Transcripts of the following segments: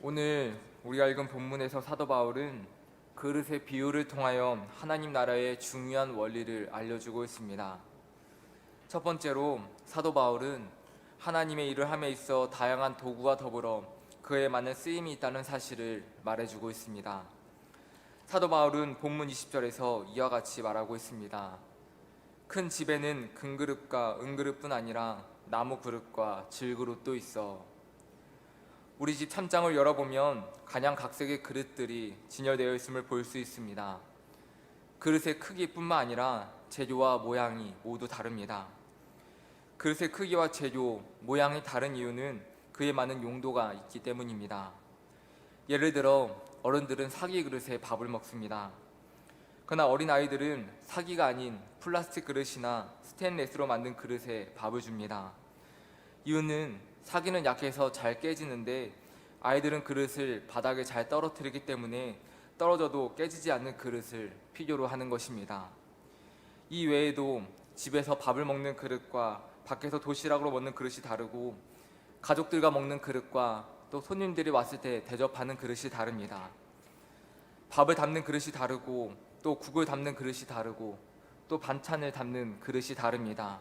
오늘 우리가 읽은 본문에서 사도 바울은 그릇의 비유를 통하여 하나님 나라의 중요한 원리를 알려주고 있습니다. 첫 번째로 사도 바울은 하나님의 일을 함에 있어 다양한 도구와 더불어 그에 많은 쓰임이 있다는 사실을 말해주고 있습니다. 사도 바울은 본문 20절에서 이와 같이 말하고 있습니다. 큰 집에는 금그릇과 은그릇뿐 아니라 나무 그릇과 질그릇도 있어. 우리 집 찬장을 열어보면 각양각색의 그릇들이 진열되어 있음을 볼 수 있습니다. 그릇의 크기뿐만 아니라 재료와 모양이 모두 다릅니다. 그릇의 크기와 재료, 모양이 다른 이유는 그에 많은 용도가 있기 때문입니다. 예를 들어 어른들은 사기 그릇에 밥을 먹습니다. 그러나 어린아이들은 사기가 아닌 플라스틱 그릇이나 스테인레스로 만든 그릇에 밥을 줍니다. 이유는 사기는 약해서 잘 깨지는데 아이들은 그릇을 바닥에 잘 떨어뜨리기 때문에 떨어져도 깨지지 않는 그릇을 필요로 하는 것입니다. 이 외에도 집에서 밥을 먹는 그릇과 밖에서 도시락으로 먹는 그릇이 다르고 가족들과 먹는 그릇과 또 손님들이 왔을 때 대접하는 그릇이 다릅니다. 밥을 담는 그릇이 다르고 또 국을 담는 그릇이 다르고 또 반찬을 담는 그릇이 다릅니다.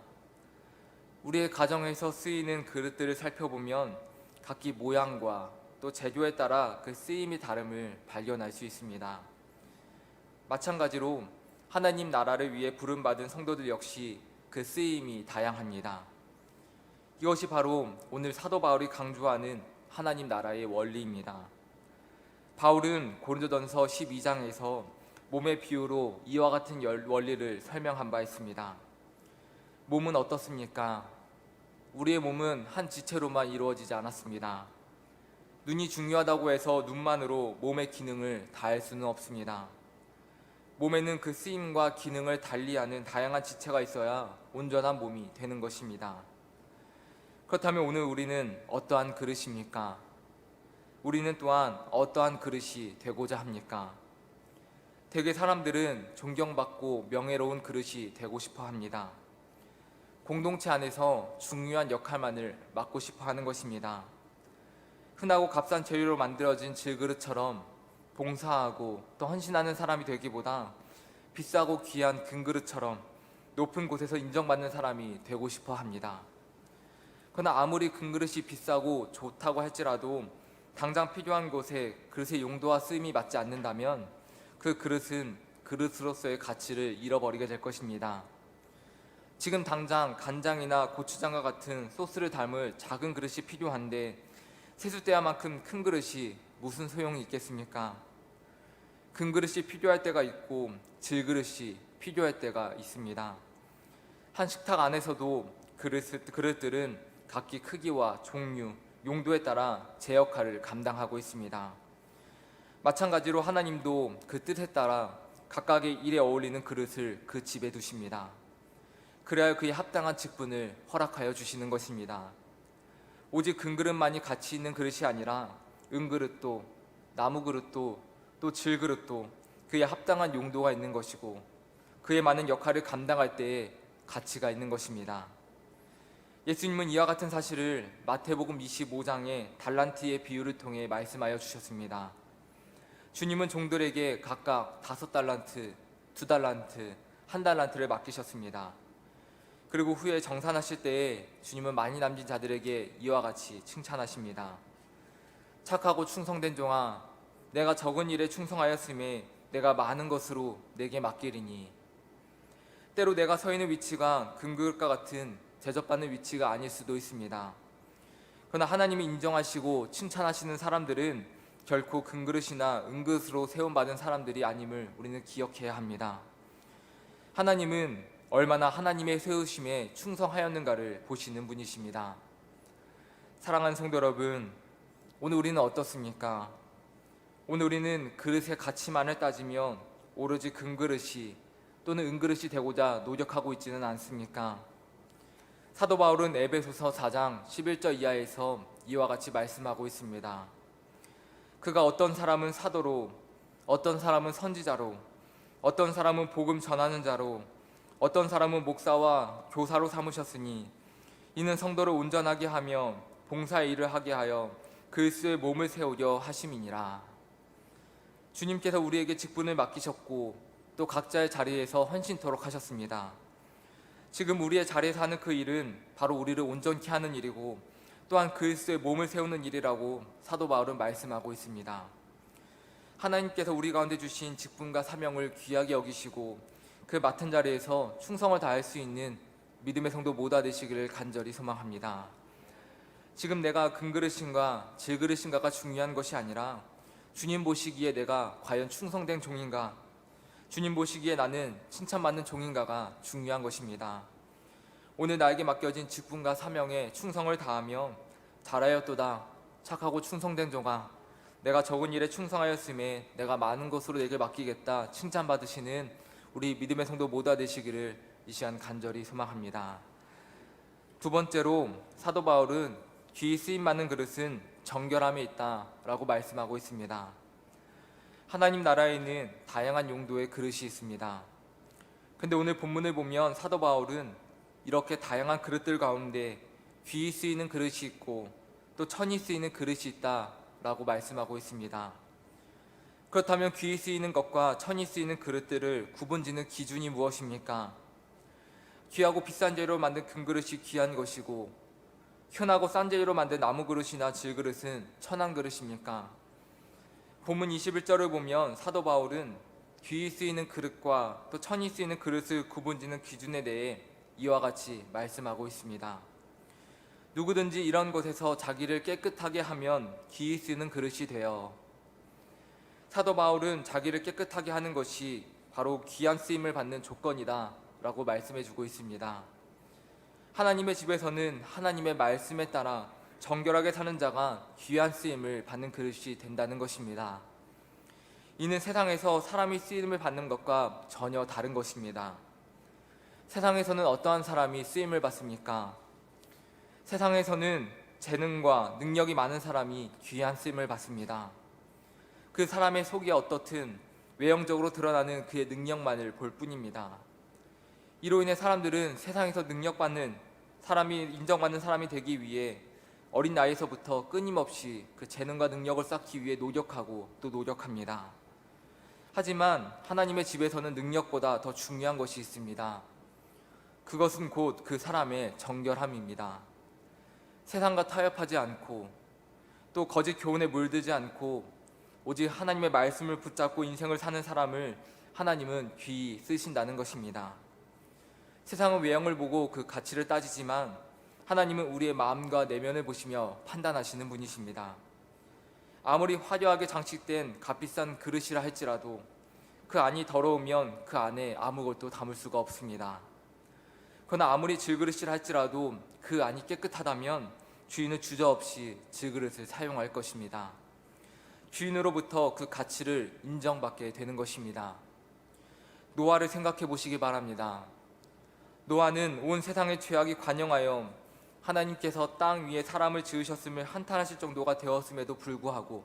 우리의 가정에서 쓰이는 그릇들을 살펴보면 각기 모양과 또 재료에 따라 그 쓰임이 다름을 발견할 수 있습니다. 마찬가지로 하나님 나라를 위해 부름받은 성도들 역시 그 쓰임이 다양합니다. 이것이 바로 오늘 사도 바울이 강조하는 하나님 나라의 원리입니다. 바울은 고린도전서 12장에서 몸의 비유로 이와 같은 원리를 설명한 바 있습니다. 몸은 어떻습니까? 우리의 몸은 한 지체로만 이루어지지 않았습니다. 눈이 중요하다고 해서 눈만으로 몸의 기능을 다할 수는 없습니다. 몸에는 그 쓰임과 기능을 달리하는 다양한 지체가 있어야 온전한 몸이 되는 것입니다. 그렇다면 오늘 우리는 어떠한 그릇입니까? 우리는 또한 어떠한 그릇이 되고자 합니까? 대개 사람들은 존경받고 명예로운 그릇이 되고 싶어 합니다. 공동체 안에서 중요한 역할만을 맡고 싶어 하는 것입니다. 흔하고 값싼 재료로 만들어진 질그릇처럼 봉사하고 또 헌신하는 사람이 되기보다 비싸고 귀한 금그릇처럼 높은 곳에서 인정받는 사람이 되고 싶어 합니다. 그러나 아무리 금그릇이 비싸고 좋다고 할지라도 당장 필요한 곳에 그릇의 용도와 쓰임이 맞지 않는다면 그 그릇은 그릇으로서의 가치를 잃어버리게 될 것입니다. 지금 당장 간장이나 고추장과 같은 소스를 담을 작은 그릇이 필요한데 세숫대야만큼 큰 그릇이 무슨 소용이 있겠습니까? 금그릇이 필요할 때가 있고 질그릇이 필요할 때가 있습니다. 한 식탁 안에서도 그릇들은 각기 크기와 종류, 용도에 따라 제 역할을 감당하고 있습니다. 마찬가지로 하나님도 그 뜻에 따라 각각의 일에 어울리는 그릇을 그 집에 두십니다. 그래야 그에 합당한 직분을 허락하여 주시는 것입니다. 오직 금그릇만이 가치 있는 그릇이 아니라 은그릇도 나무 그릇도 또 질그릇도 그에 합당한 용도가 있는 것이고 그에 많은 역할을 감당할 때에 가치가 있는 것입니다. 예수님은 이와 같은 사실을 마태복음 25장의 달란트의 비유를 통해 말씀하여 주셨습니다. 주님은 종들에게 각각 5달란트, 2달란트, 1달란트를 맡기셨습니다. 그리고 후에 정산하실 때에 주님은 많이 남긴 자들에게 이와 같이 칭찬하십니다. 착하고 충성된 종아, 내가 적은 일에 충성하였음에 내가 많은 것으로 내게 맡기리니. 때로 내가 서 있는 위치가 금그릇과 같은 대접받는 위치가 아닐 수도 있습니다. 그러나 하나님이 인정하시고 칭찬하시는 사람들은 결코 금그릇이나 은그릇으로 세움받은 사람들이 아님을 우리는 기억해야 합니다. 하나님은 얼마나 하나님의 세우심에 충성하였는가를 보시는 분이십니다. 사랑하는 성도 여러분, 오늘 우리는 어떻습니까? 오늘 우리는 그릇의 가치만을 따지면 오로지 금그릇이 또는 은그릇이 되고자 노력하고 있지는 않습니까? 사도 바울은 에베소서 4장 11절 이하에서 이와 같이 말씀하고 있습니다. 그가 어떤 사람은 사도로, 어떤 사람은 선지자로, 어떤 사람은 복음 전하는 자로, 어떤 사람은 목사와 교사로 삼으셨으니 이는 성도를 온전하게 하며 봉사의 일을 하게 하여 그리스도의 몸을 세우려 하심이니라. 주님께서 우리에게 직분을 맡기셨고 또 각자의 자리에서 헌신토록 하셨습니다. 지금 우리의 자리에서 하는 그 일은 바로 우리를 온전케 하는 일이고 또한 그리스도의 몸을 세우는 일이라고 사도 바울은 말씀하고 있습니다. 하나님께서 우리 가운데 주신 직분과 사명을 귀하게 여기시고 그 맡은 자리에서 충성을 다할 수 있는 믿음의 성도 모두 되시기를 간절히 소망합니다. 지금 내가 금그릇인가 질그릇인가가 중요한 것이 아니라 주님 보시기에 내가 과연 충성된 종인가, 주님 보시기에 나는 칭찬받는 종인가가 중요한 것입니다. 오늘 나에게 맡겨진 직분과 사명에 충성을 다하며 잘하였도다 착하고 충성된 종아, 내가 적은 일에 충성하였음에 내가 많은 것으로 내게 맡기겠다 칭찬받으시는 우리 믿음의 성도 모두 되시기를 이 시간 간절히 소망합니다. 두 번째로 사도 바울은 귀히 쓰임받는 그릇은 정결함에 있다라고 말씀하고 있습니다. 하나님 나라에는 다양한 용도의 그릇이 있습니다. 근데 오늘 본문을 보면 사도 바울은 이렇게 다양한 그릇들 가운데 귀히 쓰이는 그릇이 있고 또 천히 쓰이는 그릇이 있다라고 말씀하고 있습니다. 그렇다면 귀히 쓰이는 것과 천히 쓰이는 그릇들을 구분짓는 기준이 무엇입니까? 귀하고 비싼 재료로 만든 금그릇이 귀한 것이고 흔하고 싼 재료로 만든 나무 그릇이나 질그릇은 천한 그릇입니까? 본문 21절을 보면 사도 바울은 귀히 쓰이는 그릇과 또 천히 쓰이는 그릇을 구분짓는 기준에 대해 이와 같이 말씀하고 있습니다. 누구든지 이런 것에서 자기를 깨끗하게 하면 귀히 쓰이는 그릇이 되어. 사도 바울은 자기를 깨끗하게 하는 것이 바로 귀한 쓰임을 받는 조건이다 라고 말씀해 주고 있습니다. 하나님의 집에서는 하나님의 말씀에 따라 정결하게 사는 자가 귀한 쓰임을 받는 그릇이 된다는 것입니다. 이는 세상에서 사람이 쓰임을 받는 것과 전혀 다른 것입니다. 세상에서는 어떠한 사람이 쓰임을 받습니까? 세상에서는 재능과 능력이 많은 사람이 귀한 쓰임을 받습니다. 그 사람의 속이 어떻든 외형적으로 드러나는 그의 능력만을 볼 뿐입니다. 이로 인해 사람들은 세상에서 능력받는 사람이 인정받는 사람이 되기 위해 어린 나이에서부터 끊임없이 그 재능과 능력을 쌓기 위해 노력하고 또 노력합니다. 하지만 하나님의 집에서는 능력보다 더 중요한 것이 있습니다. 그것은 곧 그 사람의 정결함입니다. 세상과 타협하지 않고 또 거짓 교훈에 물들지 않고 오직 하나님의 말씀을 붙잡고 인생을 사는 사람을 하나님은 귀히 쓰신다는 것입니다. 세상은 외형을 보고 그 가치를 따지지만 하나님은 우리의 마음과 내면을 보시며 판단하시는 분이십니다. 아무리 화려하게 장식된 값비싼 그릇이라 할지라도 그 안이 더러우면 그 안에 아무것도 담을 수가 없습니다. 그러나 아무리 질그릇이라 할지라도 그 안이 깨끗하다면 주인은 주저없이 질그릇을 사용할 것입니다. 주인으로부터 그 가치를 인정받게 되는 것입니다. 노아를 생각해 보시기 바랍니다. 노아는 온 세상의 죄악이 관영하여 하나님께서 땅 위에 사람을 지으셨음을 한탄하실 정도가 되었음에도 불구하고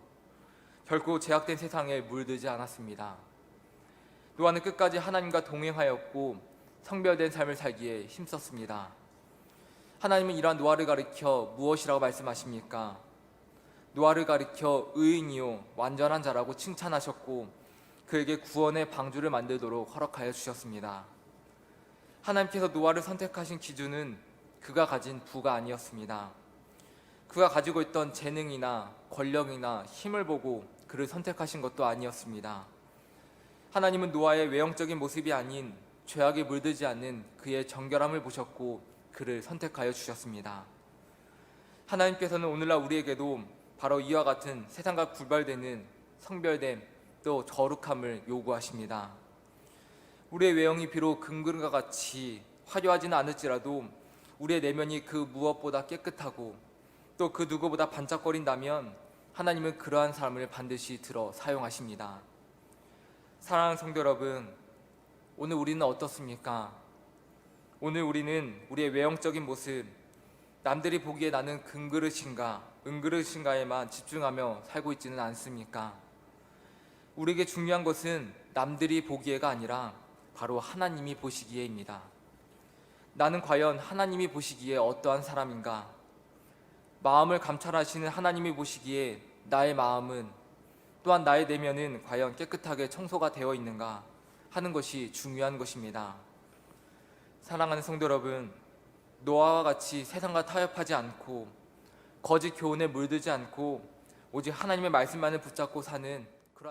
결코 죄악된 세상에 물들지 않았습니다. 노아는 끝까지 하나님과 동행하였고 성별된 삶을 살기에 힘썼습니다. 하나님은 이러한 노아를 가리켜 무엇이라고 말씀하십니까? 노아를 가리켜 의인이요 완전한 자라고 칭찬하셨고 그에게 구원의 방주를 만들도록 허락하여 주셨습니다. 하나님께서 노아를 선택하신 기준은 그가 가진 부가 아니었습니다. 그가 가지고 있던 재능이나 권력이나 힘을 보고 그를 선택하신 것도 아니었습니다. 하나님은 노아의 외형적인 모습이 아닌 죄악에 물들지 않는 그의 정결함을 보셨고 그를 선택하여 주셨습니다. 하나님께서는 오늘날 우리에게도 바로 이와 같은 세상과 구별되는 성별됨 또 거룩함을 요구하십니다. 우리의 외형이 비록 금그릇과 같이 화려하지는 않을지라도 우리의 내면이 그 무엇보다 깨끗하고 또 그 누구보다 반짝거린다면 하나님은 그러한 사람을 반드시 들어 사용하십니다. 사랑하는 성도 여러분, 오늘 우리는 어떻습니까? 오늘 우리는 우리의 외형적인 모습, 남들이 보기에 나는 금그릇인가 은그릇인가에만 집중하며 살고 있지는 않습니까? 우리에게 중요한 것은 남들이 보기에가 아니라 바로 하나님이 보시기에입니다. 나는 과연 하나님이 보시기에 어떠한 사람인가? 마음을 감찰하시는 하나님이 보시기에 나의 마음은 또한 나의 내면은 과연 깨끗하게 청소가 되어 있는가 하는 것이 중요한 것입니다. 사랑하는 성도 여러분, 노아와 같이 세상과 타협하지 않고 거짓 교훈에 물들지 않고 오직 하나님의 말씀만을 붙잡고 사는